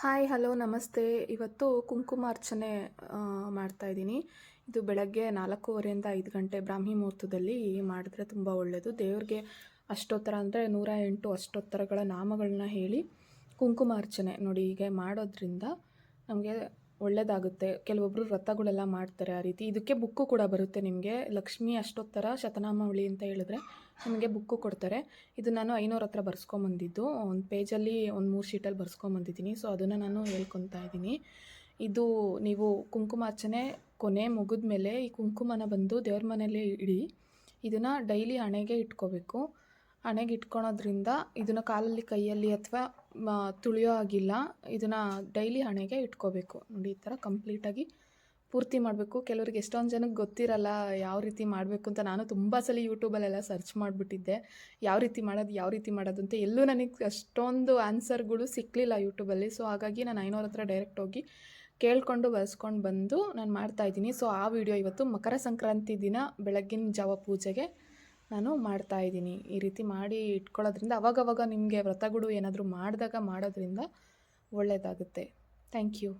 Hi hello ನಮಸ್ತೆ. ಇವತ್ತು ಕುಂಕುಮಾರ್ಚನೆ ಮಾಡ್ತಾಯಿದ್ದೀನಿ. ಇದು ಬೆಳಗ್ಗೆ 4:15 5 ಗಂಟೆ ಬ್ರಾಹ್ಮಿ ಮುಹೂರ್ತದಲ್ಲಿ ಮಾಡಿದ್ರೆ ತುಂಬ ಒಳ್ಳೆಯದು. ದೇವ್ರಿಗೆ ಅಷ್ಟೋತ್ತರ ಅಂದರೆ 108 ಅಷ್ಟೋತ್ತರಗಳ ನಾಮಗಳನ್ನ ಹೇಳಿ ಕುಂಕುಮಾರ್ಚನೆ ನೋಡಿ ಹೀಗೆ ಮಾಡೋದ್ರಿಂದ ನಮಗೆ ಒಳ್ಳೆಯದಾಗುತ್ತೆ. ಕೆಲವೊಬ್ಬರು ವ್ರತಗಳೆಲ್ಲ ಮಾಡ್ತಾರೆ ಆ ರೀತಿ. ಇದಕ್ಕೆ ಬುಕ್ಕು ಕೂಡ ಬರುತ್ತೆ ನಿಮಗೆ. ಲಕ್ಷ್ಮೀ ಅಷ್ಟೋತ್ತರ ಶತನಾಮಾವಳಿ ಅಂತ ಹೇಳಿದ್ರೆ ನಿಮಗೆ ಬುಕ್ಕು ಕೊಡ್ತಾರೆ. ಇದು ನಾನು 500 ಹತ್ರ ಬರ್ಸ್ಕೊಂಬಂದಿದ್ದು. ಒಂದು ಪೇಜಲ್ಲಿ ಒಂದು 3 ಶೀಟಲ್ಲಿ ಬರ್ಸ್ಕೊಂಬಂದಿದ್ದೀನಿ. ಸೊ ಅದನ್ನು ನಾನು ಹೇಳ್ಕೊತಾ ಇದ್ದೀನಿ. ಇದು ನೀವು ಕುಂಕುಮಾರ್ಚನೆ ಕೊನೆ ಮುಗಿದ ಮೇಲೆ ಈ ಕುಂಕುಮನ ಬಂದು ದೇವ್ರ ಮನೆಯಲ್ಲೇ ಇಡಿ. ಇದನ್ನು ಡೈಲಿ ಹಣೆಗೆ ಇಟ್ಕೋಬೇಕು. ಹಣೆಗೆ ಇಟ್ಕೊಳೋದ್ರಿಂದ ಇದನ್ನು ಕಾಲಲ್ಲಿ ಕೈಯಲ್ಲಿ ಅಥವಾ ತುಳಿಯೋ ಆಗಿಲ್ಲ. ಇದನ್ನು ಡೈಲಿ ಹಣೆಗೆ ಇಟ್ಕೋಬೇಕು. ನೋಡಿ ಈ ಥರ ಕಂಪ್ಲೀಟಾಗಿ ಪೂರ್ತಿ ಮಾಡಬೇಕು. ಕೆಲವ್ರಿಗೆ ಎಷ್ಟೊಂದು ಜನಕ್ಕೆ ಗೊತ್ತಿರಲ್ಲ ಯಾವ ರೀತಿ ಮಾಡಬೇಕು ಅಂತ. ನಾನು ತುಂಬ ಸಲ ಯೂಟ್ಯೂಬಲ್ಲೆಲ್ಲ ಸರ್ಚ್ ಮಾಡಿಬಿಟ್ಟಿದ್ದೆ ಯಾವ ರೀತಿ ಮಾಡೋದು ಅಂತ. ಎಲ್ಲೂ ನನಗೆ ಅಷ್ಟೊಂದು ಆನ್ಸರ್ಗಳು ಸಿಕ್ಕಲಿಲ್ಲ ಯೂಟ್ಯೂಬಲ್ಲಿ. ಸೊ ಹಾಗಾಗಿ ನಾನು 500 ಹತ್ರ ಡೈರೆಕ್ಟ್ ಹೋಗಿ ಕೇಳಿಕೊಂಡು ಬರ್ಸ್ಕೊಂಡು ಬಂದು ನಾನು ಮಾಡ್ತಾಯಿದ್ದೀನಿ. ಸೊ ಆ ವಿಡಿಯೋ ಇವತ್ತು ಮಕರ ಸಂಕ್ರಾಂತಿ ದಿನ ಬೆಳಗ್ಗಿನ ಜಾವ ಪೂಜೆಗೆ ನಾನು ಮಾಡ್ತಾಯಿದ್ದೀನಿ. ಈ ರೀತಿ ಮಾಡಿ ಇಟ್ಕೊಳ್ಳೋದ್ರಿಂದ ಅವಾಗವಾಗ ನಿಮಗೆ ವ್ರತಗಳು ಏನಾದರೂ ಮಾಡಿದಾಗ ಮಾಡೋದ್ರಿಂದ ಒಳ್ಳೆಯದಾಗುತ್ತೆ. Thank you.